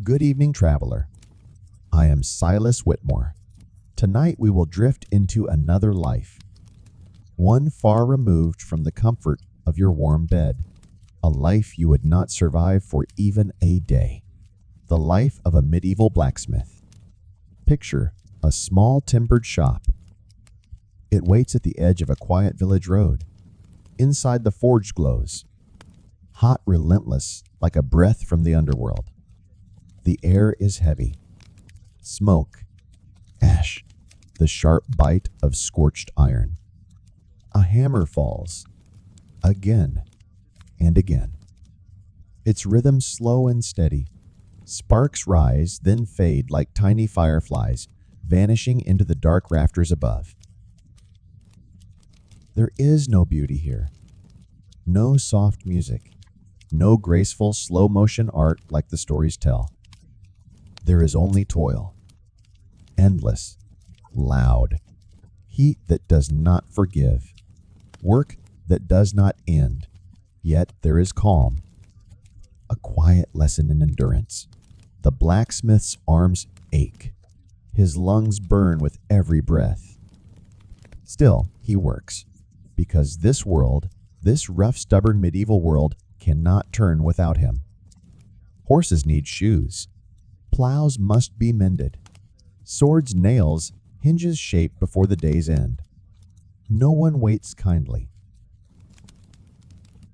Good evening, traveler. I am Silas Whitmore. Tonight we will drift into another life, one far removed from the comfort of your warm bed, a life you would not survive for even a day, the life of a medieval blacksmith. Picture a small timbered shop. It waits at the edge of a quiet village road. Inside, the forge glows, hot, relentless, like a breath from the underworld. The air is heavy. Smoke, ash, the sharp bite of scorched iron. A hammer falls, again and again. Its rhythm slow and steady. Sparks rise, then fade like tiny fireflies, vanishing into the dark rafters above. There is no beauty here. No soft music. No graceful slow-motion art like the stories tell. There is only toil. Endless, loud. Heat that does not forgive. Work that does not end. Yet there is calm. A quiet lesson in endurance. The blacksmith's arms ache. His lungs burn with every breath. Still, he works. Because this world, this rough, stubborn medieval world, cannot turn without him. Horses need shoes. Plows must be mended. Swords, nails, hinges shaped before the day's end. No one waits kindly.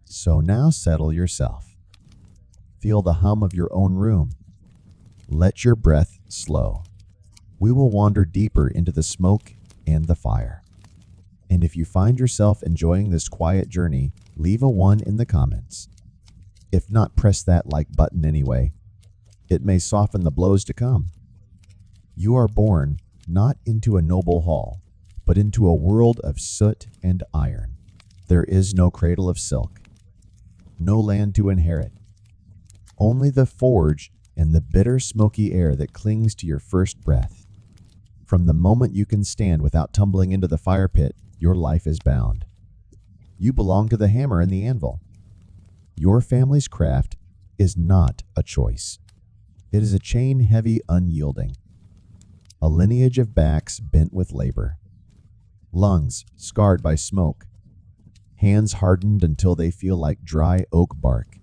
So now settle yourself. Feel the hum of your own room. Let your breath slow. We will wander deeper into the smoke and the fire. And if you find yourself enjoying this quiet journey, leave a 1 in the comments. If not, press that like button anyway. It may soften the blows to come. You are born not into a noble hall, but into a world of soot and iron. There is no cradle of silk, no land to inherit. Only the forge and the bitter, smoky air that clings to your first breath. From the moment you can stand without tumbling into the fire pit, your life is bound. You belong to the hammer and the anvil. Your family's craft is not a choice. It is a chain heavy, unyielding. A lineage of backs bent with labor. Lungs scarred by smoke. Hands hardened until they feel like dry oak bark.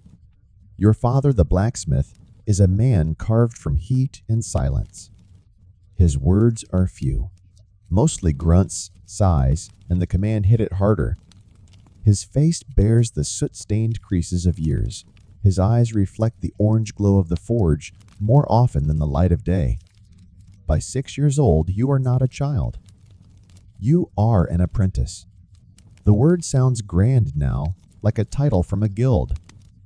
Your father, the blacksmith, is a man carved from heat and silence. His words are few. Mostly grunts, sighs, and the command, "Hit it harder." His face bears the soot-stained creases of years. His eyes reflect the orange glow of the forge more often than the light of day. By 6 years old, you are not a child. You are an apprentice. The word sounds grand now, like a title from a guild,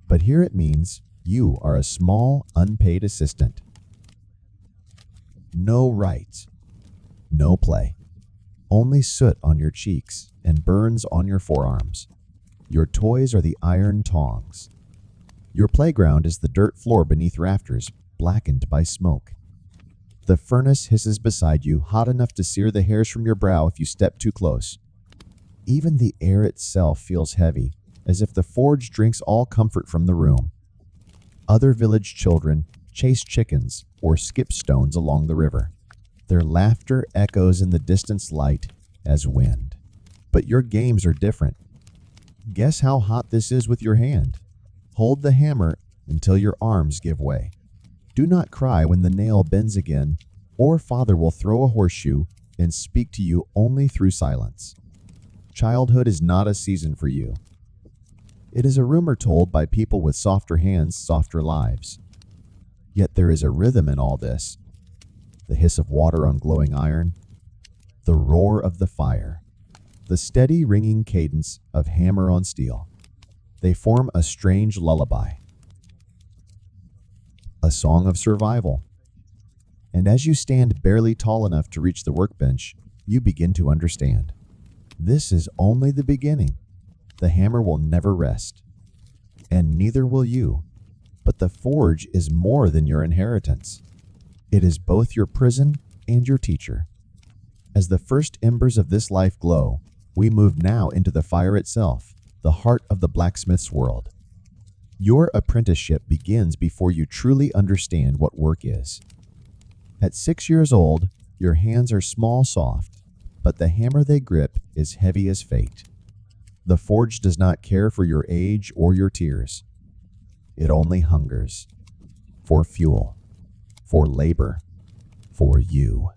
but here it means you are a small, unpaid assistant. No rights. No play. Only soot on your cheeks and burns on your forearms. Your toys are the iron tongs. Your playground is the dirt floor beneath rafters, blackened by smoke. The furnace hisses beside you, hot enough to sear the hairs from your brow if you step too close. Even the air itself feels heavy, as if the forge drinks all comfort from the room. Other village children chase chickens or skip stones along the river. Their laughter echoes in the distance light as wind. But your games are different. Guess how hot this is with your hand. Hold the hammer until your arms give way. Do not cry when the nail bends again, or father will throw a horseshoe and speak to you only through silence. Childhood is not a season for you. It is a rumor told by people with softer hands, softer lives. Yet there is a rhythm in all this. The hiss of water on glowing iron, the roar of the fire, the steady ringing cadence of hammer on steel. They form a strange lullaby, a song of survival. And as you stand barely tall enough to reach the workbench, you begin to understand. This is only the beginning. The hammer will never rest, and neither will you. But the forge is more than your inheritance. It is both your prison and your teacher. As the first embers of this life glow, we move now into the fire itself, the heart of the blacksmith's world. Your apprenticeship begins before you truly understand what work is. At 6 years old, your hands are small, soft, but the hammer they grip is heavy as fate. The forge does not care for your age or your tears. It only hungers for fuel, for labor, for you.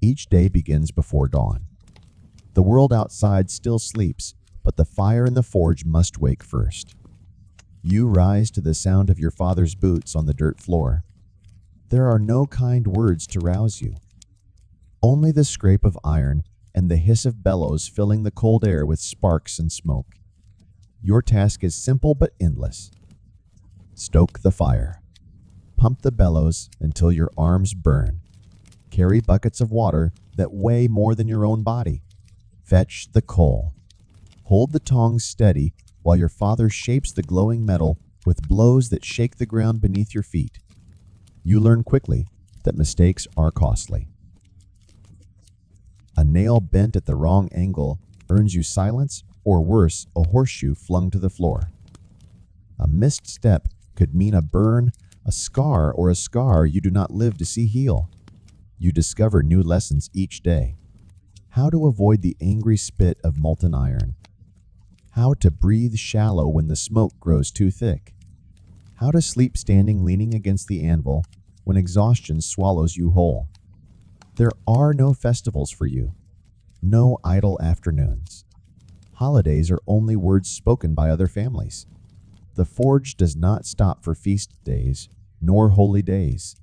Each day begins before dawn. The world outside still sleeps, but the fire in the forge must wake first. You rise to the sound of your father's boots on the dirt floor. There are no kind words to rouse you. Only the scrape of iron and the hiss of bellows filling the cold air with sparks and smoke. Your task is simple but endless. Stoke the fire. Pump the bellows until your arms burn. Carry buckets of water that weigh more than your own body. Fetch the coal. Hold the tongs steady while your father shapes the glowing metal with blows that shake the ground beneath your feet. You learn quickly that mistakes are costly. A nail bent at the wrong angle earns you silence, or worse, a horseshoe flung to the floor. A missed step could mean a burn, a scar, or a scar you do not live to see heal. You discover new lessons each day. How to avoid the angry spit of molten iron. How to breathe shallow when the smoke grows too thick. How to sleep standing leaning against the anvil when exhaustion swallows you whole. There are no festivals for you, no idle afternoons. Holidays are only words spoken by other families. The forge does not stop for feast days, nor holy days.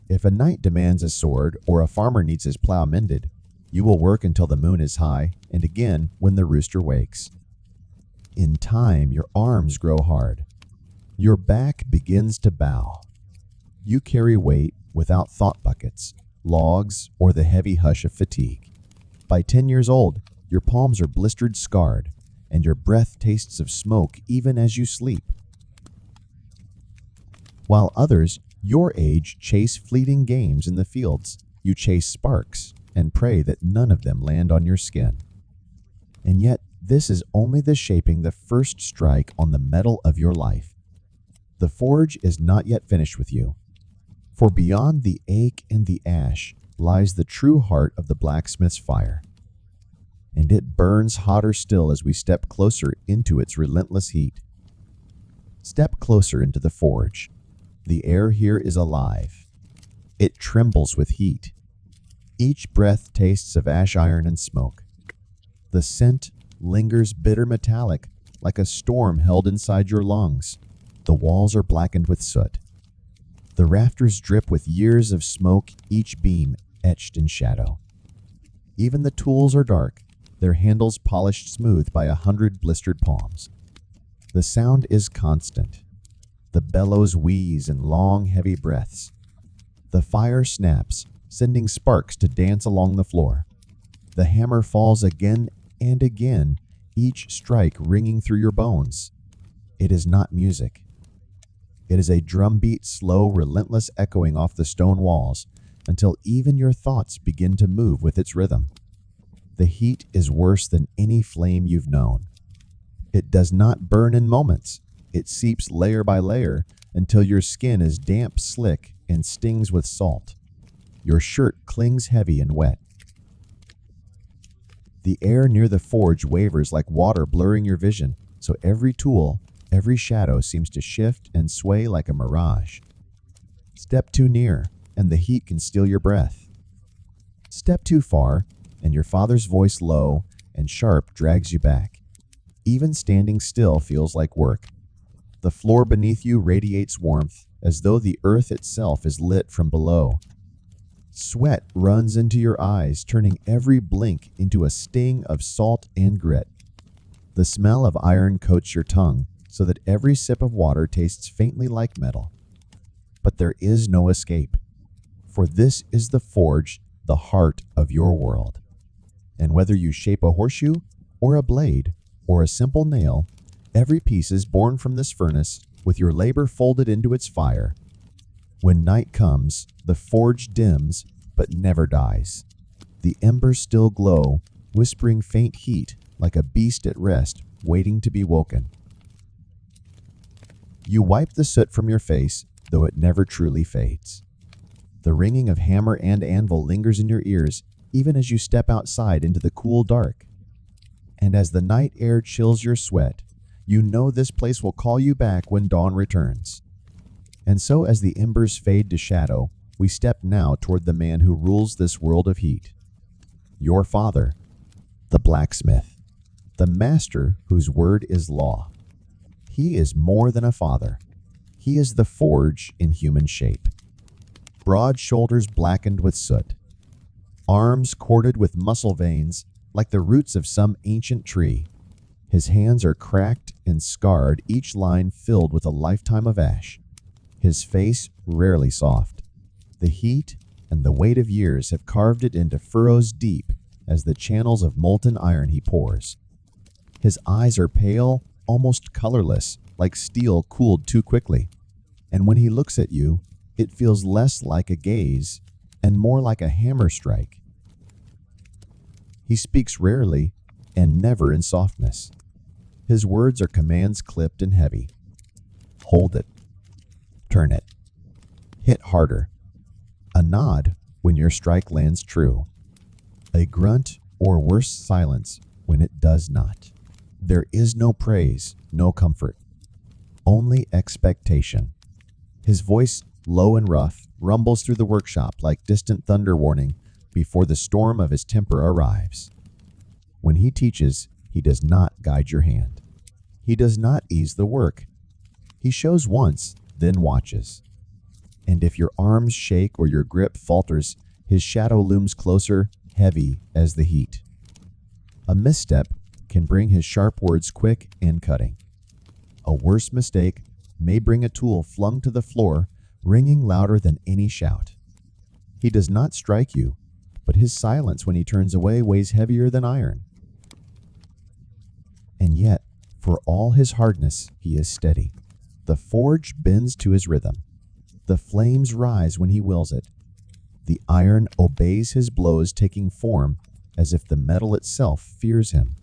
If a knight demands a sword or a farmer needs his plow mended, you will work until the moon is high and again when the rooster wakes. In time, your arms grow hard. Your back begins to bow. You carry weight without thought buckets, logs, or the heavy hush of fatigue. By 10 years old, your palms are blistered, scarred, and your breath tastes of smoke even as you sleep. While others, your age, chase fleeting games in the fields, you chase sparks and pray that none of them land on your skin. And yet, this is only the shaping the first strike on the metal of your life. The forge is not yet finished with you, for beyond the ache and the ash lies the true heart of the blacksmith's fire. And it burns hotter still as we step closer into its relentless heat. Step closer into the forge. The air here is alive. It trembles with heat. Each breath tastes of ash iron and smoke. The scent lingers bitter metallic like a storm held inside your lungs. The walls are blackened with soot. The rafters drip with years of smoke, each beam etched in shadow. Even the tools are dark, their handles polished smooth by 100 blistered palms. The sound is constant. The bellows wheeze in long, heavy breaths. The fire snaps, sending sparks to dance along the floor. The hammer falls again and again, each strike ringing through your bones. It is not music. It is a drumbeat, slow, relentless echoing off the stone walls until even your thoughts begin to move with its rhythm. The heat is worse than any flame you've known. It does not burn in moments. It seeps layer by layer until your skin is damp, slick, and stings with salt. Your shirt clings heavy and wet. The air near the forge wavers like water blurring your vision, so every tool, every shadow seems to shift and sway like a mirage. Step too near, and the heat can steal your breath. Step too far, and your father's voice, low and sharp, drags you back. Even standing still feels like work. The floor beneath you radiates warmth, as though the earth itself is lit from below. Sweat runs into your eyes, turning every blink into a sting of salt and grit. The smell of iron coats your tongue, so that every sip of water tastes faintly like metal. But there is no escape, for this is the forge, the heart of your world. And whether you shape a horseshoe, or a blade, or a simple nail, every piece is born from this furnace, with your labor folded into its fire. When night comes, the forge dims, but never dies. The embers still glow, whispering faint heat, like a beast at rest, waiting to be woken. You wipe the soot from your face, though it never truly fades. The ringing of hammer and anvil lingers in your ears even as you step outside into the cool dark. And as the night air chills your sweat, you know this place will call you back when dawn returns. And so as the embers fade to shadow, we step now toward the man who rules this world of heat. Your father, the blacksmith, the master whose word is law. He is more than a father. He is the forge in human shape. Broad shoulders blackened with soot, arms corded with muscle veins like the roots of some ancient tree. His hands are cracked and scarred, each line filled with a lifetime of ash. His face rarely soft. The heat and the weight of years have carved it into furrows deep as the channels of molten iron he pours. His eyes are pale, almost colorless, like steel cooled too quickly. And when he looks at you, it feels less like a gaze and more like a hammer strike. He speaks rarely and never in softness. His words are commands clipped and heavy. Hold it. Turn it. Hit harder. A nod when your strike lands true. A grunt or worse silence when it does not. There is no praise, no comfort. Only expectation. His voice, low and rough, rumbles through the workshop like distant thunder warning before the storm of his temper arrives. When he teaches, he does not guide your hand. He does not ease the work. He shows once, then watches. And if your arms shake or your grip falters, his shadow looms closer, heavy as the heat. A misstep can bring his sharp words quick and cutting. A worse mistake may bring a tool flung to the floor, ringing louder than any shout. He does not strike you, but his silence when he turns away weighs heavier than iron. And yet, for all his hardness, he is steady. The forge bends to his rhythm. The flames rise when he wills it. The iron obeys his blows, taking form as if the metal itself fears him.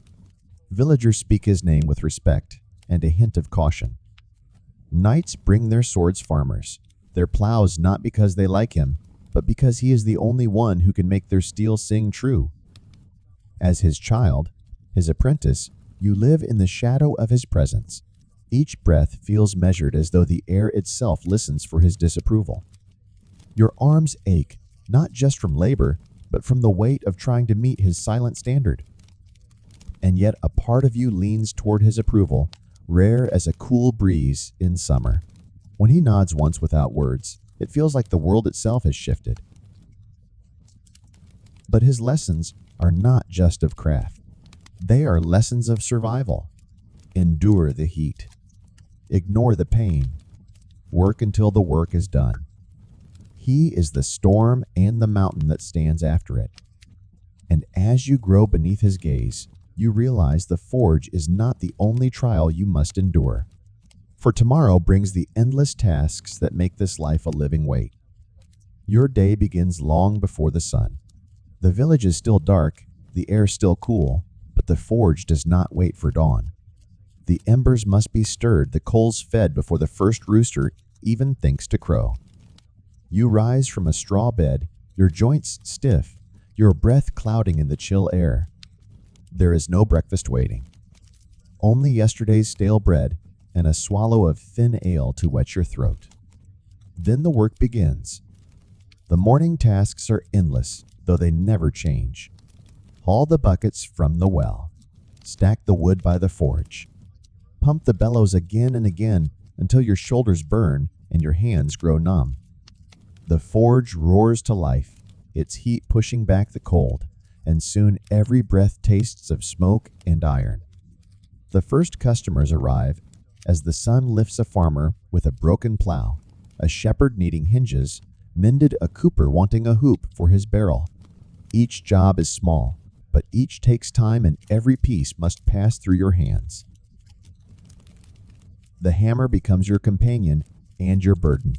Villagers speak his name with respect and a hint of caution. Knights bring their swords farmers, their plows not because they like him, but because he is the only one who can make their steel sing true. As his child, his apprentice, you live in the shadow of his presence. Each breath feels measured as though the air itself listens for his disapproval. Your arms ache, not just from labor, but from the weight of trying to meet his silent standard. And yet a part of you leans toward his approval, rare as a cool breeze in summer. When he nods once without words, it feels like the world itself has shifted. But his lessons are not just of craft. They are lessons of survival. Endure the heat. Ignore the pain. Work until the work is done. He is the storm and the mountain that stands after it. And as you grow beneath his gaze, you realize the forge is not the only trial you must endure. For tomorrow brings the endless tasks that make this life a living weight. Your day begins long before the sun. The village is still dark, the air still cool, but the forge does not wait for dawn. The embers must be stirred, the coals fed before the first rooster even thinks to crow. You rise from a straw bed, your joints stiff, your breath clouding in the chill air. There is no breakfast waiting. Only yesterday's stale bread and a swallow of thin ale to wet your throat. Then the work begins. The morning tasks are endless, though they never change. Haul the buckets from the well. Stack the wood by the forge. Pump the bellows again and again until your shoulders burn and your hands grow numb. The forge roars to life, its heat pushing back the cold, and soon every breath tastes of smoke and iron. The first customers arrive as the sun lifts a farmer with a broken plow, a shepherd needing hinges, mended a cooper wanting a hoop for his barrel. Each job is small, but each takes time and every piece must pass through your hands. The hammer becomes your companion and your burden.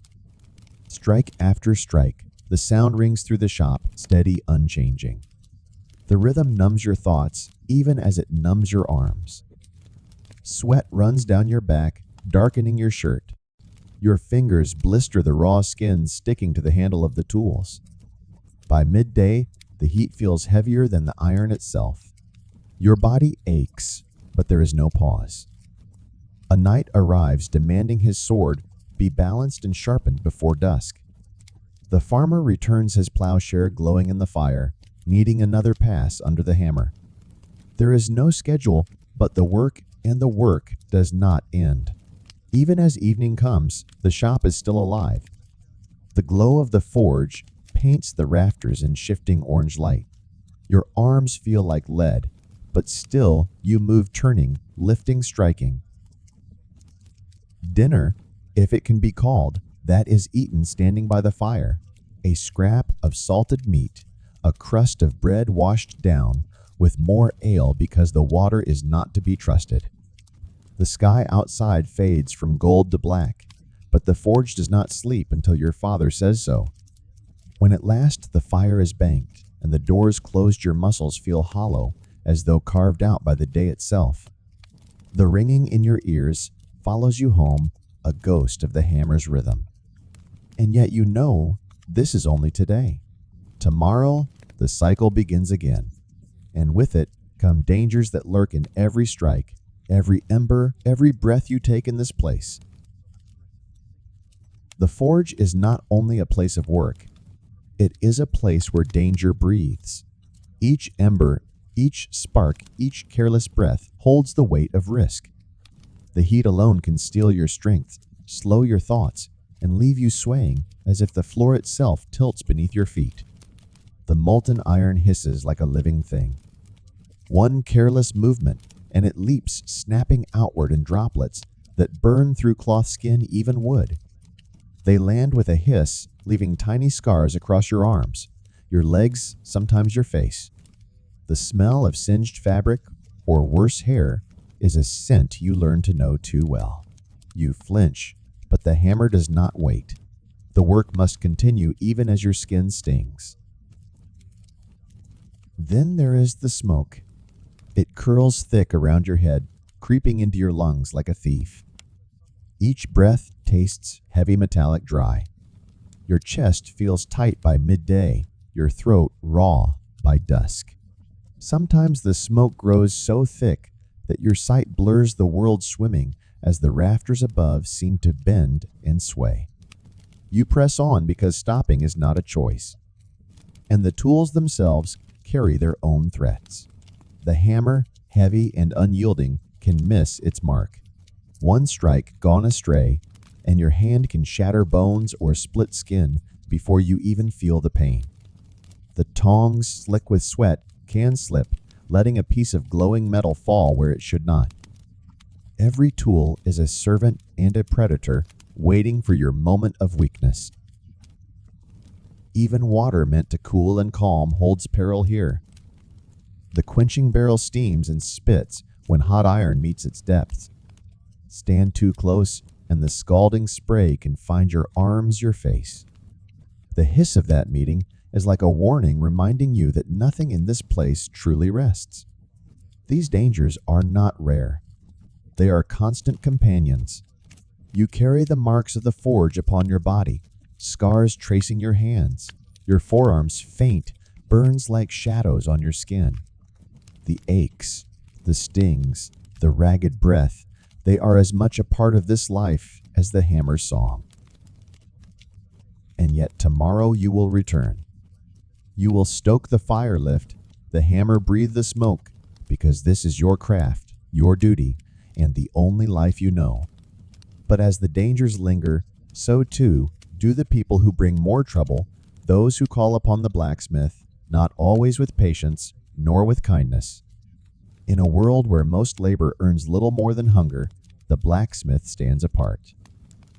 Strike after strike, the sound rings through the shop, steady, unchanging. The rhythm numbs your thoughts, even as it numbs your arms. Sweat runs down your back, darkening your shirt. Your fingers blister the raw skin sticking to the handle of the tools. By midday, the heat feels heavier than the iron itself. Your body aches, but there is no pause. A knight arrives demanding his sword be balanced and sharpened before dusk. The farmer returns his plowshare glowing in the fire, needing another pass under the hammer. There is no schedule, but the work does not end. Even as evening comes, the shop is still alive. The glow of the forge paints the rafters in shifting orange light. Your arms feel like lead, but still you move, turning, lifting, striking. Dinner, if it can be called, that is eaten standing by the fire. A scrap of salted meat, a crust of bread washed down, with more ale because the water is not to be trusted. The sky outside fades from gold to black, but the forge does not sleep until your father says so. When at last the fire is banked and the doors closed, your muscles feel hollow as though carved out by the day itself. The ringing in your ears follows you home, a ghost of the hammer's rhythm. And yet you know this is only today. Tomorrow, the cycle begins again, and with it come dangers that lurk in every strike, every ember, every breath you take in this place. The forge is not only a place of work, it is a place where danger breathes. Each ember, each spark, each careless breath holds the weight of risk. The heat alone can steal your strength, slow your thoughts, and leave you swaying as if the floor itself tilts beneath your feet. The molten iron hisses like a living thing. One careless movement, and it leaps, snapping outward in droplets that burn through cloth, skin, even wood. They land with a hiss, leaving tiny scars across your arms, your legs, sometimes your face. The smell of singed fabric, or worse, hair, is a scent you learn to know too well. You flinch, but the hammer does not wait. The work must continue even as your skin stings. Then there is the smoke. It curls thick around your head, creeping into your lungs like a thief. Each breath tastes heavy, metallic, dry. Your chest feels tight by midday, your throat raw by dusk. Sometimes the smoke grows so thick that your sight blurs the world, swimming as the rafters above seem to bend and sway. You press on because stopping is not a choice. And the tools themselves carry their own threats. The hammer, heavy and unyielding, can miss its mark. One strike gone astray, and your hand can shatter bones or split skin before you even feel the pain. The tongs, slick with sweat, can slip, letting a piece of glowing metal fall where it should not. Every tool is a servant and a predator waiting for your moment of weakness. Even water meant to cool and calm holds peril here. The quenching barrel steams and spits when hot iron meets its depths. Stand too close, and the scalding spray can find your arms, your face. The hiss of that meeting is like a warning reminding you that nothing in this place truly rests. These dangers are not rare. They are constant companions. You carry the marks of the forge upon your body, scars tracing your hands. Your forearms faint, burns like shadows on your skin. The aches, the stings, the ragged breath, they are as much a part of this life as the hammer's song. And yet tomorrow you will return. You will stoke the fire lift, the hammer breathe the smoke, because this is your craft, your duty, and the only life you know. But as the dangers linger, so too do the people who bring more trouble, those who call upon the blacksmith, not always with patience, nor with kindness. In a world where most labor earns little more than hunger, the blacksmith stands apart.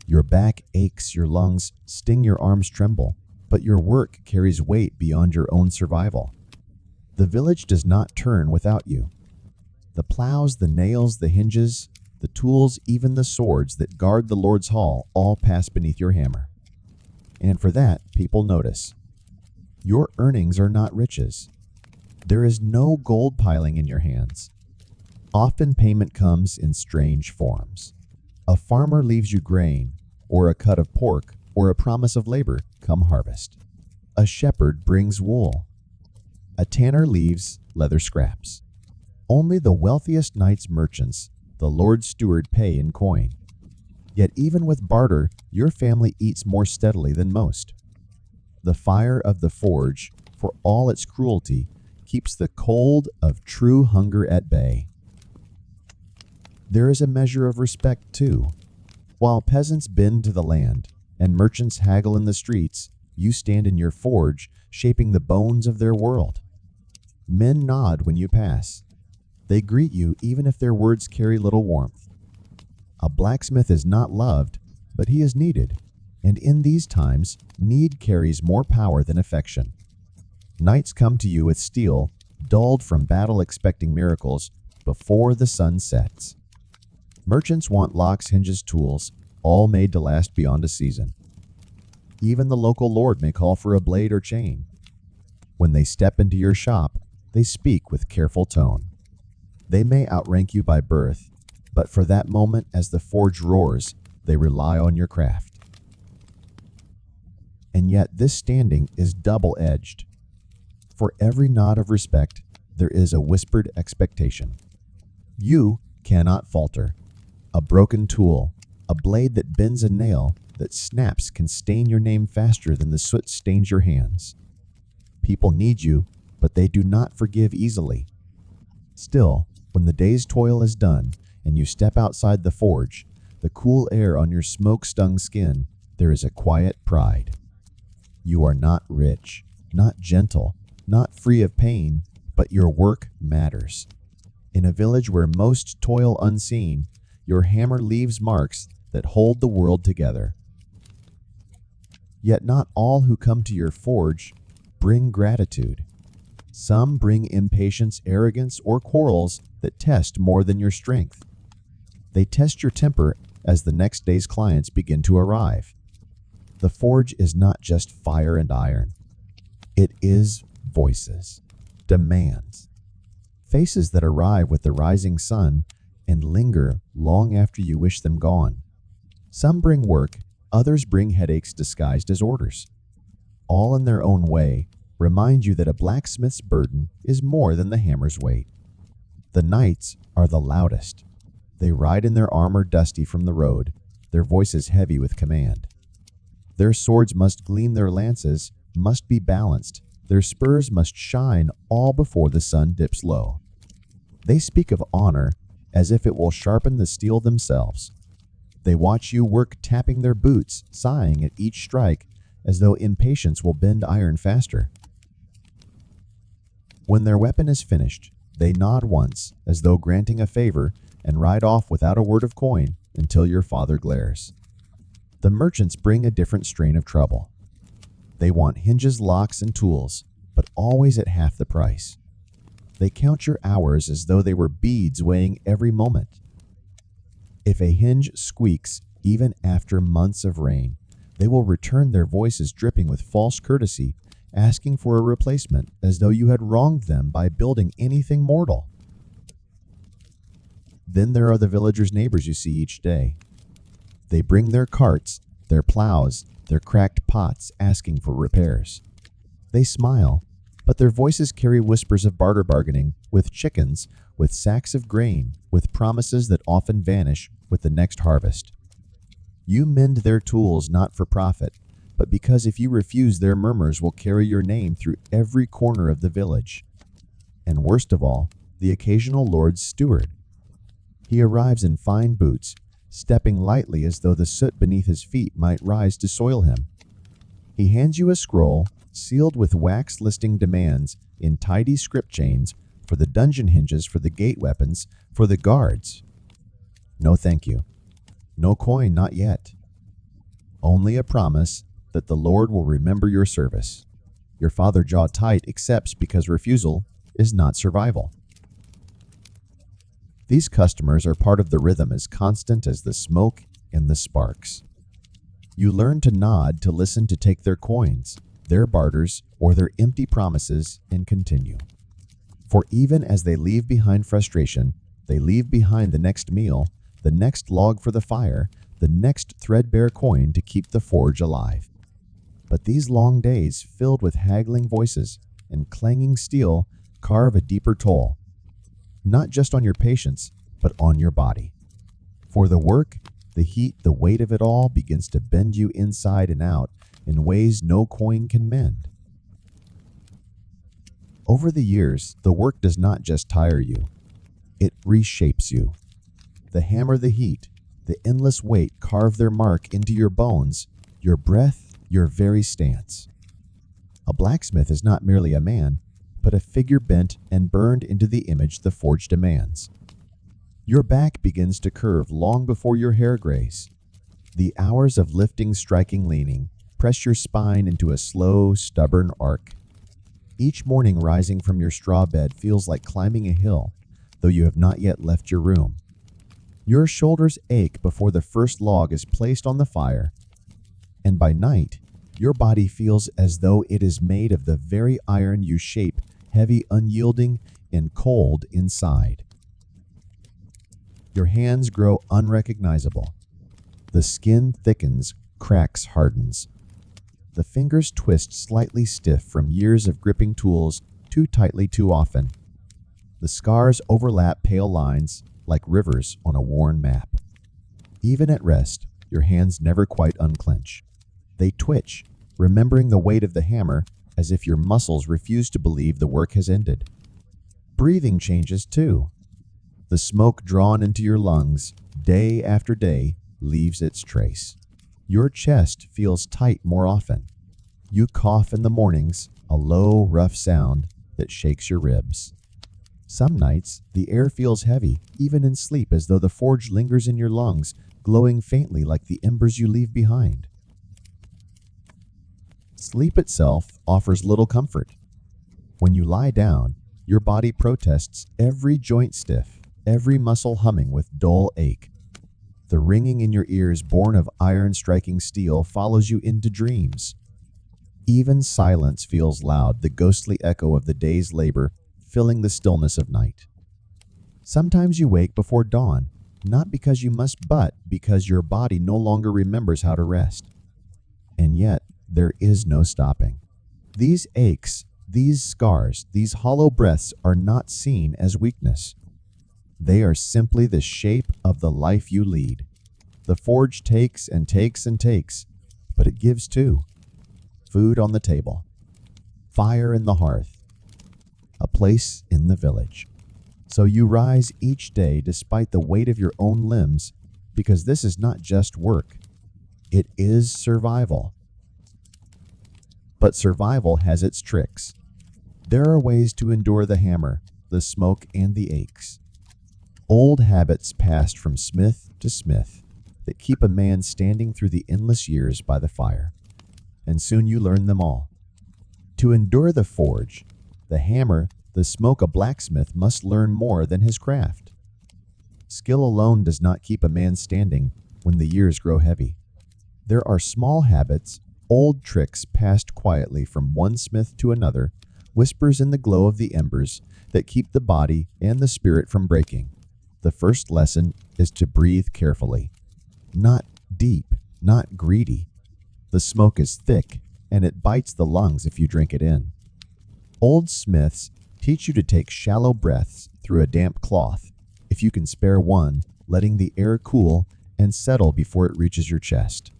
Your back aches, your lungs sting, your arms tremble, but your work carries weight beyond your own survival. The village does not turn without you. The plows, the nails, the hinges, the tools, even the swords that guard the Lord's hall all pass beneath your hammer. And for that, people notice. Your earnings are not riches. There is no gold piling in your hands. Often payment comes in strange forms. A farmer leaves you grain, or a cut of pork, or a promise of labor come harvest. A shepherd brings wool. A tanner leaves leather scraps. Only the wealthiest knight's merchants, the Lord's steward, pay in coin. Yet even with barter, your family eats more steadily than most. The fire of the forge, for all its cruelty, keeps the cold of true hunger at bay. There is a measure of respect, too. While peasants bend to the land and merchants haggle in the streets, you stand in your forge, shaping the bones of their world. Men nod when you pass. They greet you even if their words carry little warmth. A blacksmith is not loved, but he is needed, and in these times, need carries more power than affection. Knights come to you with steel, dulled from battle expecting miracles, before the sun sets. Merchants want locks, hinges, tools, all made to last beyond a season. Even the local lord may call for a blade or chain. When they step into your shop, they speak with careful tone. They may outrank you by birth, but for that moment as the forge roars, they rely on your craft. And yet this standing is double-edged. For every nod of respect, there is a whispered expectation. You cannot falter. A broken tool, a blade that bends a nail that snaps can stain your name faster than the soot stains your hands. People need you, but they do not forgive easily. Still, when the day's toil is done and you step outside the forge, the cool air on your smoke-stung skin, there is a quiet pride. You are not rich, not gentle, not free of pain, but your work matters. In a village where most toil unseen, your hammer leaves marks that hold the world together. Yet not all who come to your forge bring gratitude. Some bring impatience, arrogance, or quarrels that test more than your strength. They test your temper as the next day's clients begin to arrive. The forge is not just fire and iron. It is voices, demands, faces that arrive with the rising sun and linger long after you wish them gone. Some bring work, others bring headaches disguised as orders. All in their own way, remind you that a blacksmith's burden is more than the hammer's weight. The knights are the loudest. They ride in their armor dusty from the road, their voices heavy with command. Their swords must gleam, their lances must be balanced, their spurs must shine all before the sun dips low. They speak of honor as if it will sharpen the steel themselves. They watch you work, tapping their boots, sighing at each strike, as though impatience will bend iron faster. When their weapon is finished, they nod once, as though granting a favor, and ride off without a word of coin until your father glares. The merchants bring a different strain of trouble. They want hinges, locks, and tools, but always at half the price. They count your hours as though they were beads weighing every moment. If a hinge squeaks, even after months of rain, they will return their voices dripping with false courtesy, asking for a replacement as though you had wronged them by building anything mortal. Then there are the villagers' neighbors you see each day. They bring their carts, their plows, their cracked pots, asking for repairs. They smile, but their voices carry whispers of barter bargaining with chickens, with sacks of grain, with promises that often vanish with the next harvest. You mend their tools not for profit, but because if you refuse, their murmurs will carry your name through every corner of the village. And worst of all, the occasional lord's steward. He arrives in fine boots, stepping lightly as though the soot beneath his feet might rise to soil him. He hands you a scroll, sealed with wax listing demands in tidy script chains for the dungeon hinges, for the gate weapons, for the guards. No thank you. No coin, not yet. Only a promise that the Lord will remember your service. Your father, jaw tight, accepts because refusal is not survival. These customers are part of the rhythm as constant as the smoke and the sparks. You learn to nod, to listen, to take their coins, their barters, or their empty promises, and continue. For even as they leave behind frustration, they leave behind the next meal, the next log for the fire, the next threadbare coin to keep the forge alive. But these long days, filled with haggling voices and clanging steel, carve a deeper toll, not just on your patience, but on your body. For the work, the heat, the weight of it all begins to bend you inside and out in ways no coin can mend. Over the years, the work does not just tire you, it reshapes you. The hammer, the heat, the endless weight carve their mark into your bones, your breath, your very stance. A blacksmith is not merely a man, but a figure bent and burned into the image the forge demands. Your back begins to curve long before your hair grays. The hours of lifting, striking, leaning press your spine into a slow, stubborn arc. Each morning rising from your straw bed feels like climbing a hill, though you have not yet left your room. Your shoulders ache before the first log is placed on the fire, and by night, your body feels as though it is made of the very iron you shape, heavy, unyielding, and cold inside. Your hands grow unrecognizable. The skin thickens, cracks, hardens. The fingers twist slightly stiff from years of gripping tools too tightly too often. The scars overlap pale lines like rivers on a worn map. Even at rest, your hands never quite unclench. They twitch, remembering the weight of the hammer as if your muscles refuse to believe the work has ended. Breathing changes too. The smoke drawn into your lungs day after day leaves its trace. Your chest feels tight more often. You cough in the mornings, a low, rough sound that shakes your ribs. Some nights, the air feels heavy, even in sleep, as though the forge lingers in your lungs, glowing faintly like the embers you leave behind. Sleep itself offers little comfort. When you lie down, your body protests, every joint stiff, every muscle humming with dull ache. The ringing in your ears, born of iron striking steel, follows you into dreams. Even silence feels loud, the ghostly echo of the day's labor filling the stillness of night. Sometimes you wake before dawn, not because you must, but because your body no longer remembers how to rest. And yet, there is no stopping. These aches, these scars, these hollow breaths are not seen as weakness. They are simply the shape of the life you lead. The forge takes and takes and takes, but it gives too. Food on the table, fire in the hearth, a place in the village. So you rise each day despite the weight of your own limbs, because this is not just work. It is survival. But survival has its tricks. There are ways to endure the hammer, the smoke, and the aches. Old habits passed from smith to smith that keep a man standing through the endless years by the fire. And soon you learn them all. To endure the forge, the hammer, the smoke, a blacksmith must learn more than his craft. Skill alone does not keep a man standing when the years grow heavy. There are small habits, old tricks passed quietly from one smith to another, whispers in the glow of the embers that keep the body and the spirit from breaking. The first lesson is to breathe carefully. Not deep, not greedy. The smoke is thick, and it bites the lungs if you drink it in. Old smiths teach you to take shallow breaths through a damp cloth, if you can spare one, letting the air cool and settle before it reaches your chest.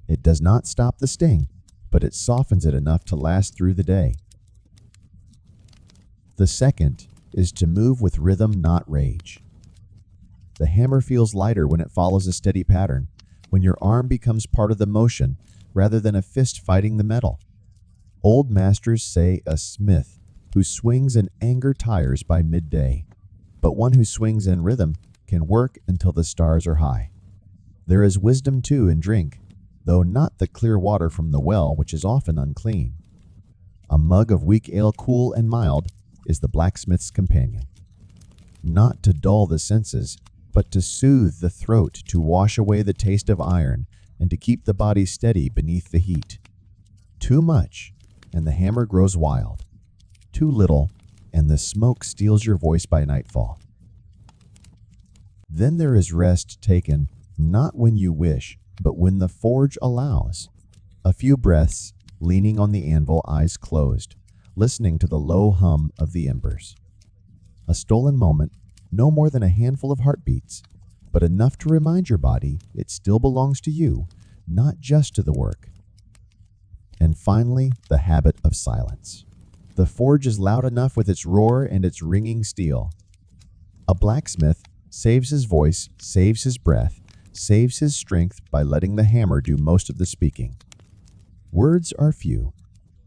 It does not stop the sting, but it softens it enough to last through the day. The second is to move with rhythm, not rage. The hammer feels lighter when it follows a steady pattern, when your arm becomes part of the motion rather than a fist fighting the metal. Old masters say a smith who swings in anger tires by midday, but one who swings in rhythm can work until the stars are high. There is wisdom too in drink, though not the clear water from the well, which is often unclean. A mug of weak ale, cool and mild, is the blacksmith's companion. Not to dull the senses, but to soothe the throat, to wash away the taste of iron, and to keep the body steady beneath the heat. Too much, and the hammer grows wild. Too little, and the smoke steals your voice by nightfall. Then there is rest taken, not when you wish, but when the forge allows. A few breaths, leaning on the anvil, eyes closed, listening to the low hum of the embers. A stolen moment, no more than a handful of heartbeats, but enough to remind your body it still belongs to you, not just to the work. And finally, the habit of silence. The forge is loud enough with its roar and its ringing steel. A blacksmith saves his voice, saves his breath, saves his strength by letting the hammer do most of the speaking. Words are few.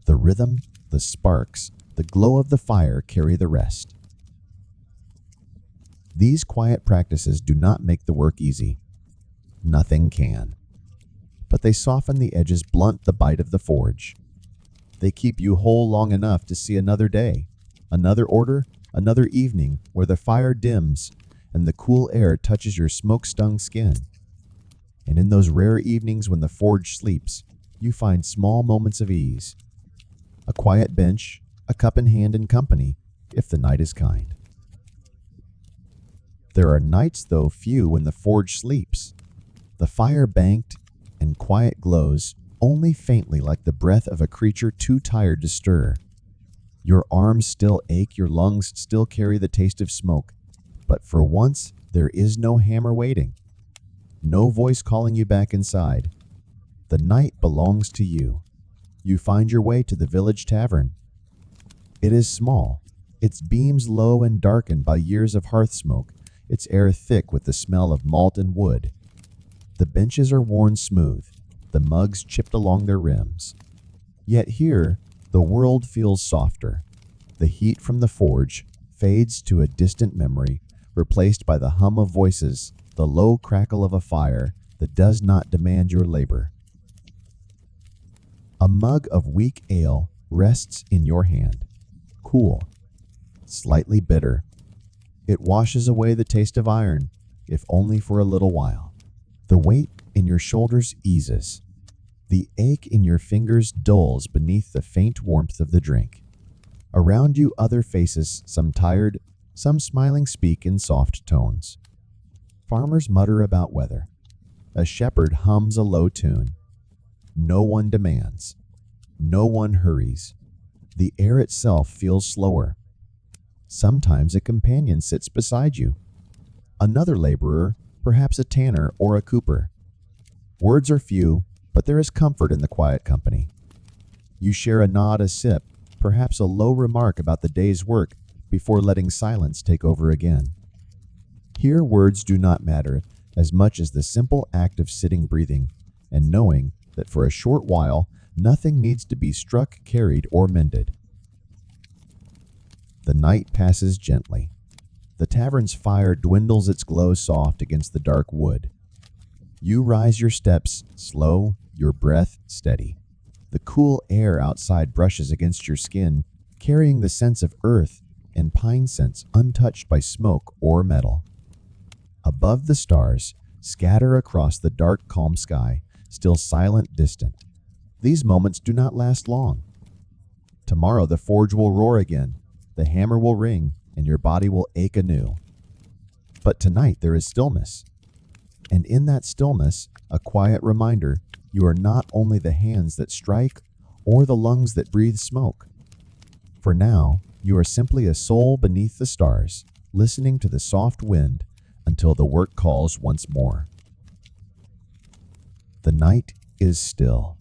The rhythm, the sparks, the glow of the fire carry the rest. These quiet practices do not make the work easy. Nothing can. But they soften the edges, blunt the bite of the forge. They keep you whole long enough to see another day, another order, another evening where the fire dims and the cool air touches your smoke-stung skin. And in those rare evenings when the forge sleeps, you find small moments of ease. A quiet bench, a cup in hand and company, if the night is kind. There are nights, though few, when the forge sleeps. The fire banked and quiet glows only faintly like the breath of a creature too tired to stir. Your arms still ache, your lungs still carry the taste of smoke, but for once there is no hammer waiting, no voice calling you back inside. The night belongs to you. You find your way to the village tavern. It is small, its beams low and darkened by years of hearth smoke, its air thick with the smell of molten wood. The benches are worn smooth, the mugs chipped along their rims. Yet here, the world feels softer. The heat from the forge fades to a distant memory, replaced by the hum of voices, the low crackle of a fire that does not demand your labor. A mug of weak ale rests in your hand, cool, slightly bitter. It washes away the taste of iron, if only for a little while. The weight in your shoulders eases. The ache in your fingers dulls beneath the faint warmth of the drink. Around you, other faces, some tired, some smiling, speak in soft tones. Farmers mutter about weather. A shepherd hums a low tune. No one demands. No one hurries. The air itself feels slower. Sometimes a companion sits beside you. Another laborer, perhaps a tanner or a cooper. Words are few, but there is comfort in the quiet company. You share a nod, a sip, perhaps a low remark about the day's work before letting silence take over again. Here words do not matter as much as the simple act of sitting, breathing, and knowing that for a short while nothing needs to be struck, carried, or mended. The night passes gently. The tavern's fire dwindles its glow soft against the dark wood. You rise your steps slow, your breath steady. The cool air outside brushes against your skin, carrying the sense of earth and pine scents untouched by smoke or metal. Above, the stars scatter across the dark, calm sky, still silent, distant. These moments do not last long. Tomorrow the forge will roar again, the hammer will ring, and your body will ache anew. But tonight there is stillness. And in that stillness, a quiet reminder you are not only the hands that strike or the lungs that breathe smoke. For now, you are simply a soul beneath the stars, listening to the soft wind until the work calls once more. The night is still.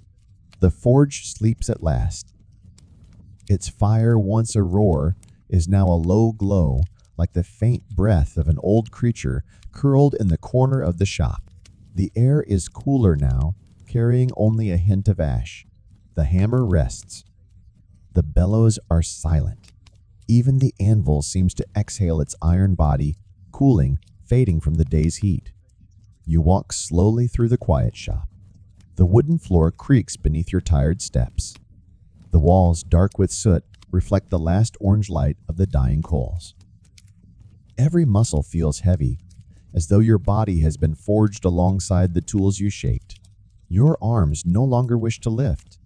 The forge sleeps at last. Its fire, once a roar, is now a low glow, like the faint breath of an old creature curled in the corner of the shop. The air is cooler now, carrying only a hint of ash. The hammer rests. The bellows are silent. Even the anvil seems to exhale its iron body, cooling, fading from the day's heat. You walk slowly through the quiet shop. The wooden floor creaks beneath your tired steps. The walls, dark with soot, reflect the last orange light of the dying coals. Every muscle feels heavy, as though your body has been forged alongside the tools you shaped. Your arms no longer wish to lift.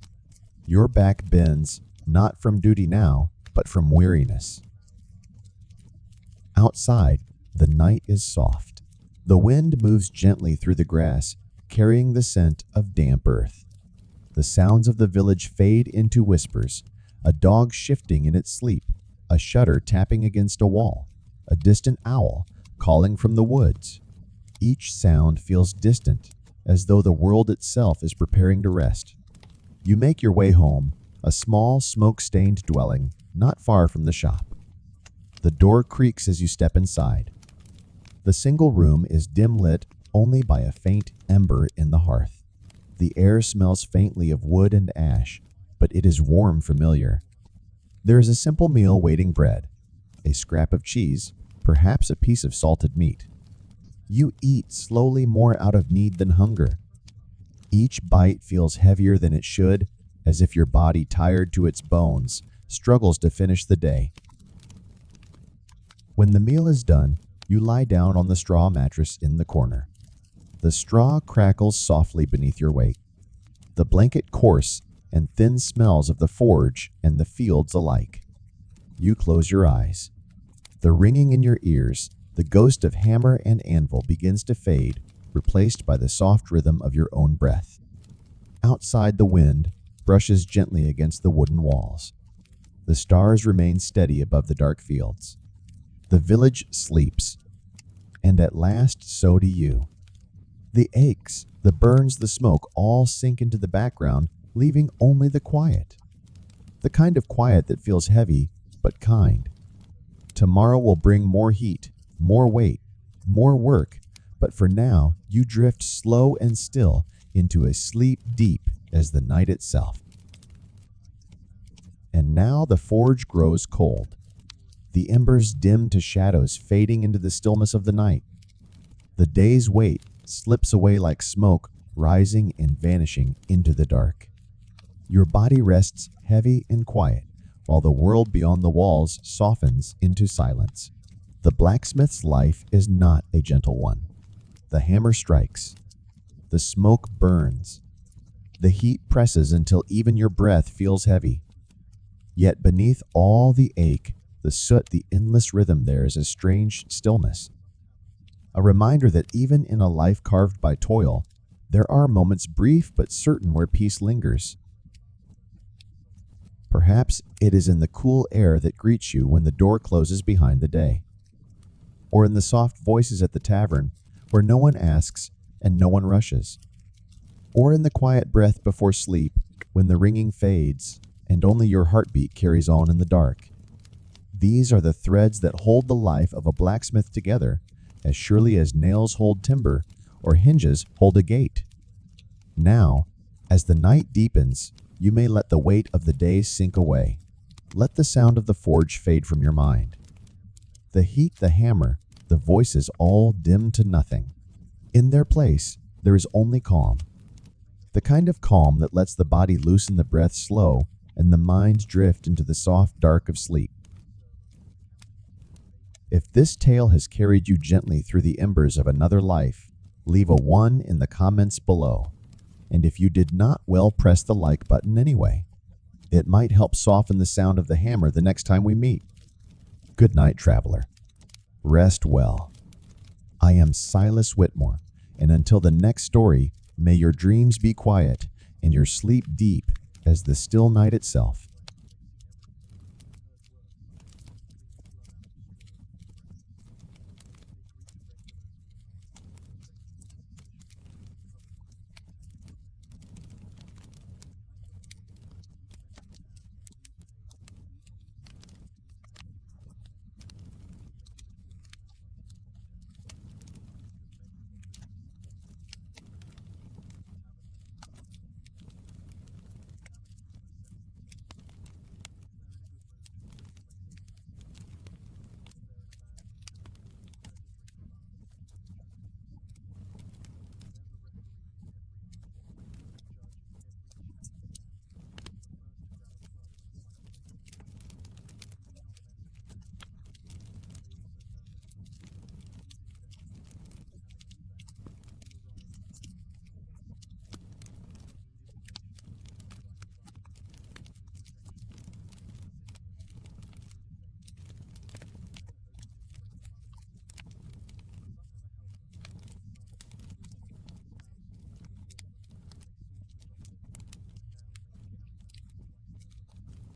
Your back bends, not from duty now, but from weariness. Outside, the night is soft. The wind moves gently through the grass, carrying the scent of damp earth. The sounds of the village fade into whispers, a dog shifting in its sleep, a shutter tapping against a wall, a distant owl calling from the woods. Each sound feels distant, as though the world itself is preparing to rest. You make your way home, a small, smoke-stained dwelling not far from the shop. The door creaks as you step inside. The single room is dim-lit only by a faint ember in the hearth. The air smells faintly of wood and ash, but it is warm, familiar. There is a simple meal waiting: bread, a scrap of cheese, perhaps a piece of salted meat. You eat slowly, more out of need than hunger. Each bite feels heavier than it should, as if your body, tired to its bones, struggles to finish the day. When the meal is done, you lie down on the straw mattress in the corner. The straw crackles softly beneath your weight. The blanket coarse and thin smells of the forge and the fields alike. You close your eyes. The ringing in your ears, the ghost of hammer and anvil, begins to fade, replaced by the soft rhythm of your own breath. Outside, the wind brushes gently against the wooden walls. The stars remain steady above the dark fields. The village sleeps, and at last so do you. The aches, the burns, the smoke all sink into the background, leaving only the quiet. The kind of quiet that feels heavy, but kind. Tomorrow will bring more heat, more weight, more work, but for now you drift slow and still into a sleep deep as the night itself. And now the forge grows cold. The embers dim to shadows, fading into the stillness of the night. The day's weight slips away like smoke, rising and vanishing into the dark. Your body rests heavy and quiet, while the world beyond the walls softens into silence. The blacksmith's life is not a gentle one. The hammer strikes. The smoke burns. The heat presses until even your breath feels heavy. Yet beneath all the ache, the soot, the endless rhythm, there is a strange stillness. A reminder that even in a life carved by toil, there are moments, brief but certain, where peace lingers. Perhaps it is in the cool air that greets you when the door closes behind the day, or in the soft voices at the tavern where no one asks and no one rushes, or in the quiet breath before sleep when the ringing fades and only your heartbeat carries on in the dark. These are the threads that hold the life of a blacksmith together, as surely as nails hold timber or hinges hold a gate. Now, as the night deepens, you may let the weight of the day sink away. Let the sound of the forge fade from your mind. The heat, the hammer, the voices all dim to nothing. In their place, there is only calm. The kind of calm that lets the body loosen, the breath slow, and the mind drift into the soft dark of sleep. If this tale has carried you gently through the embers of another life, leave a 1 in the comments below. And if you did not, well, press the like button anyway. It might help soften the sound of the hammer the next time we meet. Good night, traveler. Rest well. I am Silas Whitmore, and until the next story, may your dreams be quiet and your sleep deep as the still night itself.